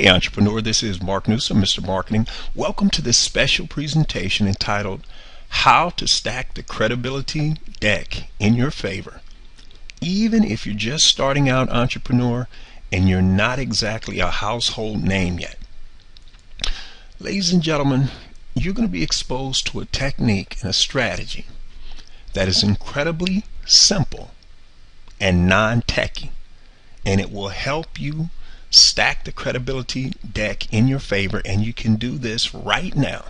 Hey entrepreneur, this is Mark Newsom, Mr. Marketing. Welcome to this special presentation entitled How to Stack the Credibility Deck in Your Favor. Even if you're just starting out entrepreneur and you're not exactly a household name yet. Ladies and gentlemen, you're going to be exposed to a technique and a strategy that is incredibly simple and non-techy, and it will help you stack the credibility deck in your favor, and you can do this right now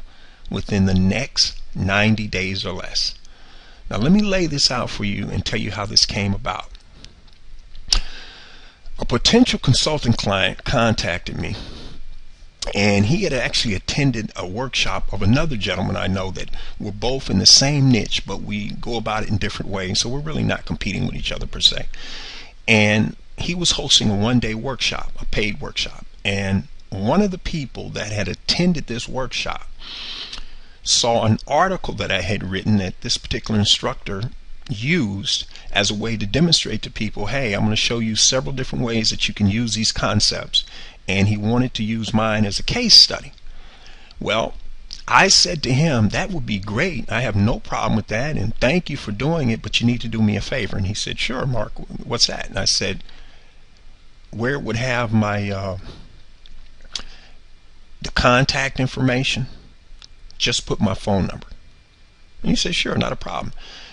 within the next 90 days or less. Now let me lay this out for you and tell you how this came about. A potential consulting client contacted me, and he had actually attended a workshop of another gentleman I know that we're both in the same niche, but we go about it in different ways, so we're really not competing with each other per se. And he was hosting a one-day workshop, a paid workshop, and one of the people that had attended this workshop saw an article that I had written that this particular instructor used as a way to demonstrate to people, hey, I'm going to show you several different ways that you can use these concepts, and he wanted to use mine as a case study. Well, I said to him, that would be great. I have no problem with that, and thank you for doing it, but you need to do me a favor. And he said, sure, Mark, what's that? And I said, where it would have my the contact information, just put my phone number. And he said, sure, not a problem.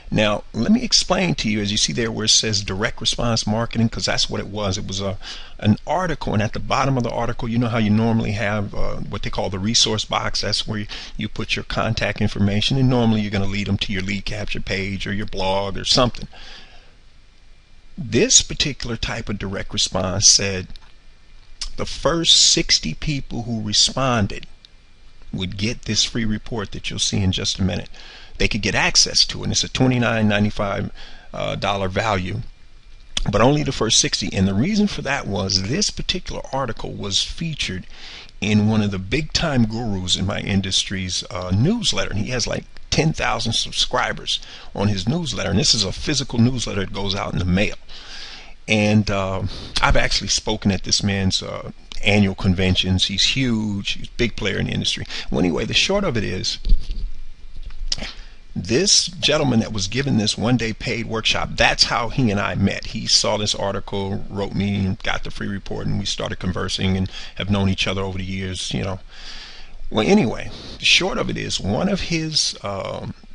Now let me explain to you, as you see there where it says direct response marketing, because that's what it was. It was an article, and at the bottom of the article, you know how you normally have what they call the resource box. That's where you put your contact information, and normally you're going to lead them to your lead capture page or your blog or something. This particular type of direct response said the first 60 people who responded would get this free report that you'll see in just a minute. They could get access to it, and it's a $29.95 value, but only the first 60. And the reason for that was this particular article was featured in one of the big time gurus in my industry's newsletter, and he has like 10,000 subscribers on his newsletter, and this is a physical newsletter that goes out in the mail. And I've actually spoken at this man's annual conventions. He's huge. He's a big player in the industry. Well, anyway, the short of it is, this gentleman that was given this one-day paid workshop, that's how he and I met. He saw this article, wrote me, and got the free report, and we started conversing and have known each other over the years, you know. Well, anyway, the short of it is, one of his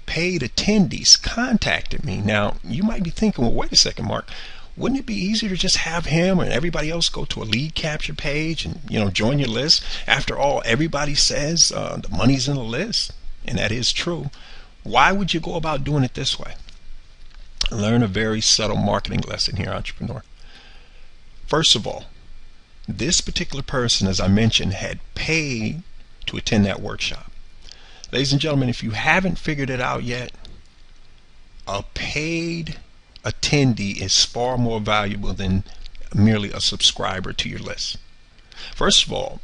paid attendees contacted me. Now, you might be thinking, well, wait a second, Mark. Wouldn't it be easier to just have him and everybody else go to a lead capture page and, you know, join your list? After all, everybody says the money's in the list, and that is true. Why would you go about doing it this way? Learn a very subtle marketing lesson here, entrepreneur. First of all, this particular person, as I mentioned, had paid to attend that workshop. Ladies and gentlemen, if you haven't figured it out yet, a paid attendee is far more valuable than merely a subscriber to your list. First of all,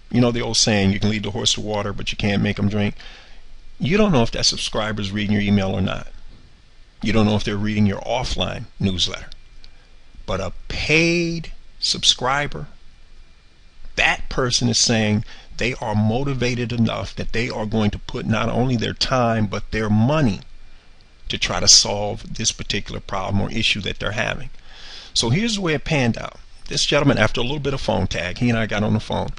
you know the old saying, you can lead the horse to water, but you can't make them drink. You don't know if that subscriber is reading your email or not. You don't know if they're reading your offline newsletter. But a paid subscriber, that person is saying they are motivated enough that they are going to put not only their time but their money to try to solve this particular problem or issue that they're having. So here's the way it panned out. This gentleman, after a little bit of phone tag, he and I got on the phone.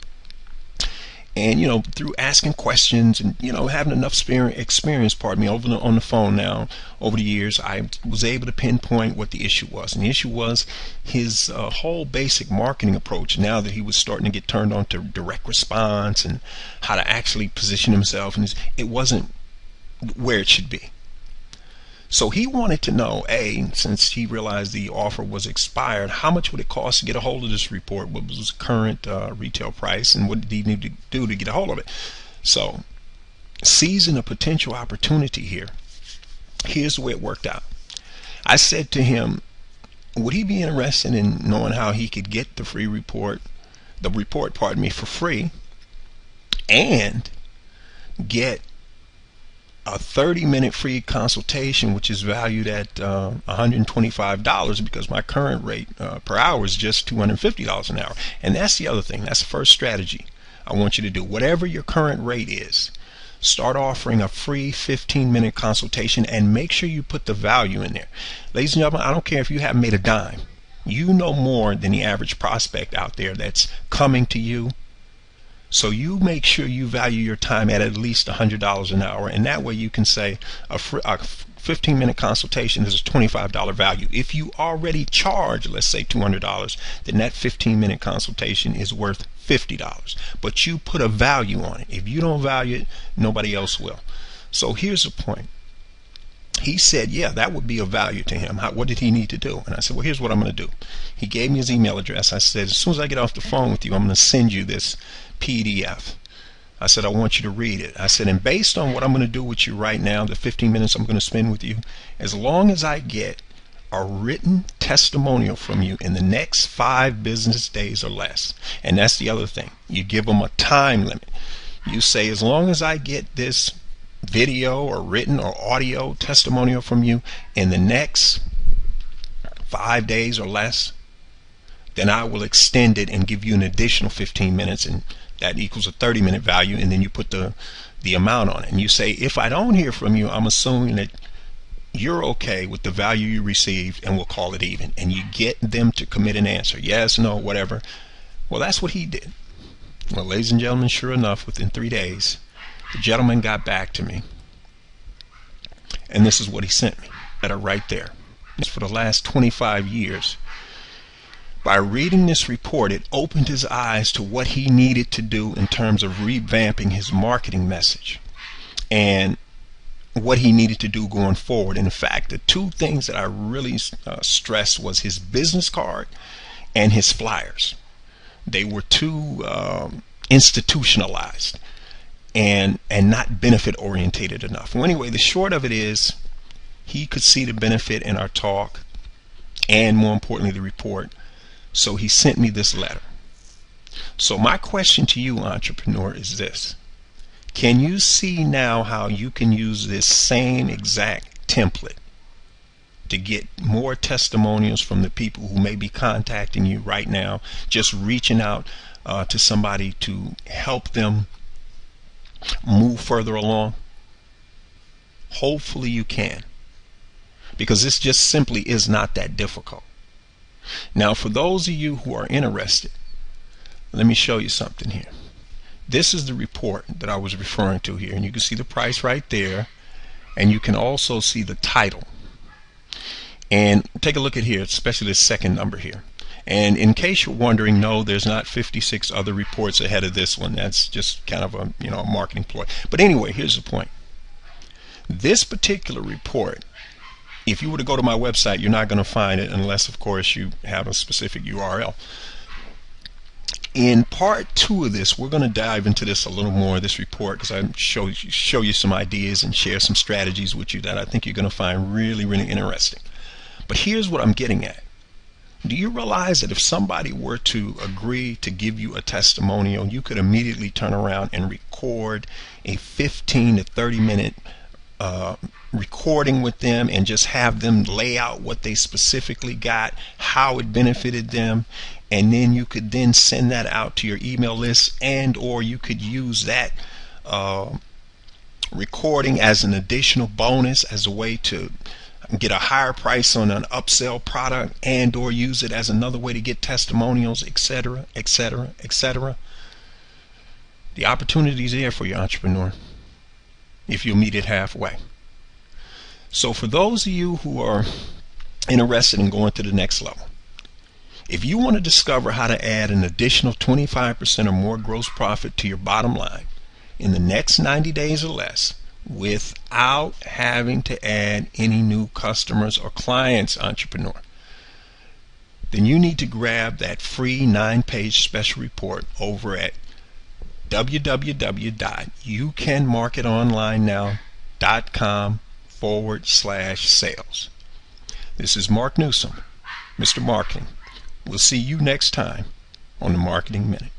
And, you know, through asking questions and, you know, having enough experience, on the phone now, over the years, I was able to pinpoint what the issue was. And the issue was his whole basic marketing approach, now that he was starting to get turned on to direct response and how to actually position himself, and it wasn't where it should be. So he wanted to know, A, since he realized the offer was expired, how much would it cost to get a hold of this report? What was the current retail price, and what did he need to do to get a hold of it? So, seizing a potential opportunity here, here's the way it worked out. I said to him, would he be interested in knowing how he could get the free report, for free, and get a 30-minute free consultation, which is valued at $125, because my current rate per hour is just $250 an hour. And that's the other thing. That's the first strategy I want you to do. Whatever your current rate is, start offering a free 15-minute consultation, and make sure you put the value in there. Ladies and gentlemen, I don't care if you haven't made a dime. You know more than the average prospect out there that's coming to you. So you make sure you value your time at least $100 an hour, and that way you can say a 15-minute consultation is a $25 value. If you already charge, let's say $200, then that 15-minute consultation is worth $50. But you put a value on it. If you don't value it, nobody else will. So here's the point. He said, yeah, that would be of value to him. What did he need to do? And I said, well, here's what I'm going to do. He gave me his email address. I said, as soon as I get off the phone with you, I'm going to send you this PDF. I said, I want you to read it. I said, and based on what I'm going to do with you right now, the 15 minutes I'm going to spend with you, as long as I get a written testimonial from you in the next 5 business days or less, and that's the other thing, you give them a time limit. You say, as long as I get this video or written or audio testimonial from you in the next 5 days or less, then I will extend it and give you an additional 15 minutes, and that equals a 30-minute value. And then you put the amount on it, and you say, if I don't hear from you, I'm assuming that you're okay with the value you received, and we'll call it even. And you get them to commit an answer, yes, no, whatever. Well, that's what he did. Well, ladies and gentlemen, sure enough, within 3 days, the gentleman got back to me, and this is what he sent me. Letter right there. It's for the last 25 years. By reading this report, it opened his eyes to what he needed to do in terms of revamping his marketing message and what he needed to do going forward. In fact, the 2 things that I really stressed was his business card and his flyers. They were too institutionalized and not benefit orientated enough. Well, anyway, the short of it is, he could see the benefit in our talk and, more importantly, the report. So he sent me this letter. So my question to you, entrepreneur, is this. Can you see now how you can use this same exact template to get more testimonials from the people who may be contacting you right now, just reaching out to somebody to help them move further along? Hopefully you can, because this just simply is not that difficult. Now, for those of you who are interested, let me show you something here. This is the report that I was referring to here, and you can see the price right there, and you can also see the title. And take a look at here, especially this second number here. And in case you're wondering, no, there's not 56 other reports ahead of this one. That's just kind of a a marketing ploy. But anyway, here's the point. This particular report, if you were to go to my website, you're not going to find it unless, of course, you have a specific URL. In part 2 of this, we're going to dive into this a little more, this report, because I show you some ideas and share some strategies with you that I think you're going to find really, really interesting. But here's what I'm getting at. Do you realize that if somebody were to agree to give you a testimonial, you could immediately turn around and record a 15 to 30 minute recording with them and just have them lay out what they specifically got, how it benefited them, and then you could then send that out to your email list, and or you could use that recording as an additional bonus, as a way to get a higher price on an upsell product, and or use it as another way to get testimonials, etc., etc., etc. The opportunity is there for you, entrepreneur, if you meet it halfway. So for those of you who are interested in going to the next level, if you want to discover how to add an additional 25% or more gross profit to your bottom line in the next 90 days or less without having to add any new customers or clients, entrepreneur, then you need to grab that free 9-page special report over at www.youcanmarketonlinenow.com/sales. This is Mark Newsom, Mr. Marketing. We'll see you next time on the Marketing Minute.